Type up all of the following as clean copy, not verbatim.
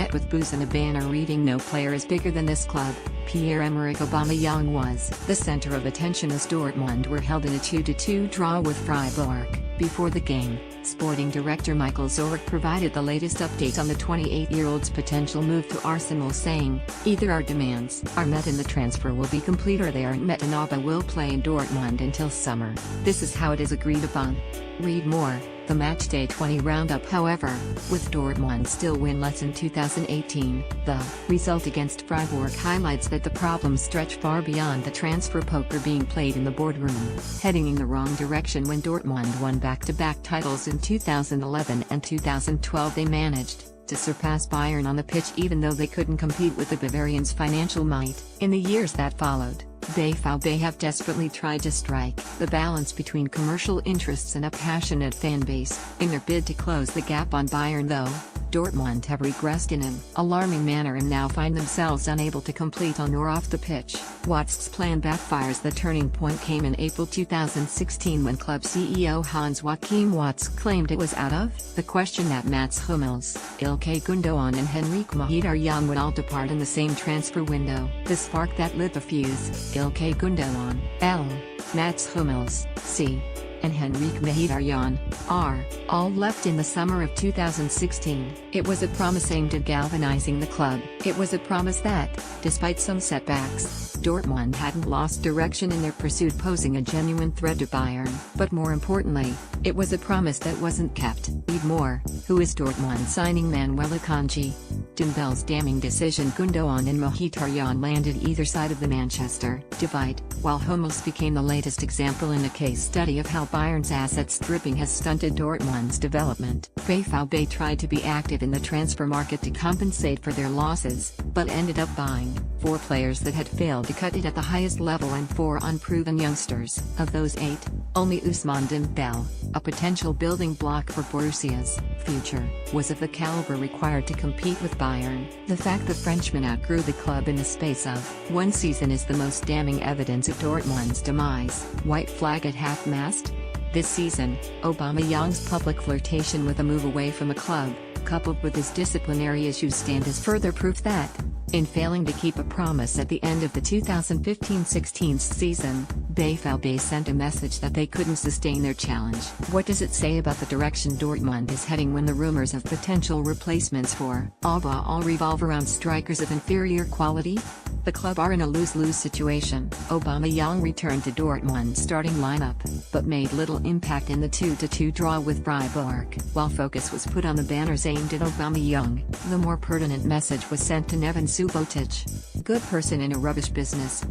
met with boos and a banner reading "No player is bigger than this club." Pierre-Emerick Aubameyang was the center of attention as Dortmund were held in a 2-2 draw with Freiburg. Before the game, sporting director Michael Zorc provided the latest update on the 28-year-old's potential move to Arsenal, saying, "Either our demands are met and the transfer will be complete, or they aren't met and Auba will play in Dortmund until summer. This is how it is agreed upon." Read more. The Matchday 20 roundup. However, with Dortmund still winless in 2018, the result against Freiburg highlights that the problems stretch far beyond the transfer poker being played in the boardroom, heading in the wrong direction. When Dortmund won back-to-back titles in 2011 and 2012, they managed to surpass Bayern on the pitch, even though they couldn't compete with the Bavarians' financial might. In the years that followed, BVB have desperately tried to strike the balance between commercial interests and a passionate fan base, in their bid to close the gap on Bayern. Though Dortmund have regressed in an alarming manner and now find themselves unable to complete on or off the pitch. Watzke's plan backfires. The turning point came in April 2016 when club CEO Hans-Joachim Watzke claimed it was out of the question that Mats Hummels, Ilkay Gundogan and Henrik Mkhitaryan would all depart in the same transfer window. The spark that lit the fuse: Ilkay Gundogan, L. Mats Hummels, C. and Henrik Mkhitaryan, R. all left in the summer of 2016. It was a promise aimed at galvanizing the club. It was a promise that, despite some setbacks, Dortmund hadn't lost direction in their pursuit, posing a genuine threat to Bayern. But more importantly, it was a promise that wasn't kept. Read more. Who is Dortmund signing Manuel Akanji? Dembele's damning decision. Gundogan and Mkhitaryan landed either side of the Manchester divide, while Hummels became the latest example in a case study of how Bayern's asset stripping has stunted Dortmund's development. BVB tried to be active in the transfer market to compensate for their losses, but ended up buying 4 players that had failed to cut it at the highest level and 4 unproven youngsters. Of those 8, only Ousmane Dembele, a potential building block for Borussia's future, was of the caliber required to compete with Bayern. The fact the Frenchman outgrew the club in the space of 1 season is the most damning evidence of Dortmund's demise. White flag at half-mast? This season, Aubameyang's public flirtation with a move away from a club, coupled with his disciplinary issues, stand as further proof that, in failing to keep a promise at the end of the 2015-16 season, BVB sent a message that they couldn't sustain their challenge. What does it say about the direction Dortmund is heading when the rumors of potential replacements for Auba all revolve around strikers of inferior quality? The club are in a lose-lose situation. Aubameyang returned to Dortmund's starting lineup, but made little impact in the 2-2 draw with Freiburg. While focus was put on the banners aimed at Aubameyang, the more pertinent message was sent to Neven Subotic. Good person in a rubbish business.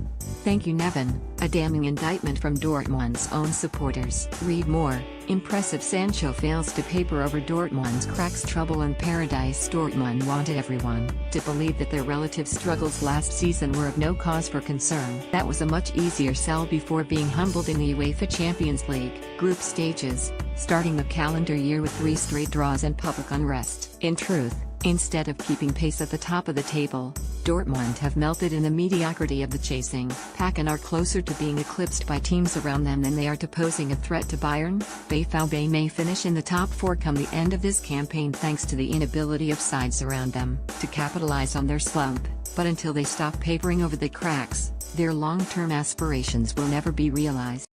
Thank you, Neven. A damning indictment from Dortmund's own supporters. Read more. Impressive. Sancho fails to paper over Dortmund's cracks. Trouble in paradise. Dortmund wanted everyone to believe that their relative struggles last season were of no cause for concern. That was a much easier sell before being humbled in the UEFA Champions League group stages, starting the calendar year with 3 straight draws and public unrest. In truth, instead of keeping pace at the top of the table, Dortmund have melted in the mediocrity of the chasing pack and are closer to being eclipsed by teams around them than they are to posing a threat to Bayern. BVB may finish in the top 4 come the end of this campaign thanks to the inability of sides around them to capitalize on their slump, but until they stop papering over the cracks, their long-term aspirations will never be realized.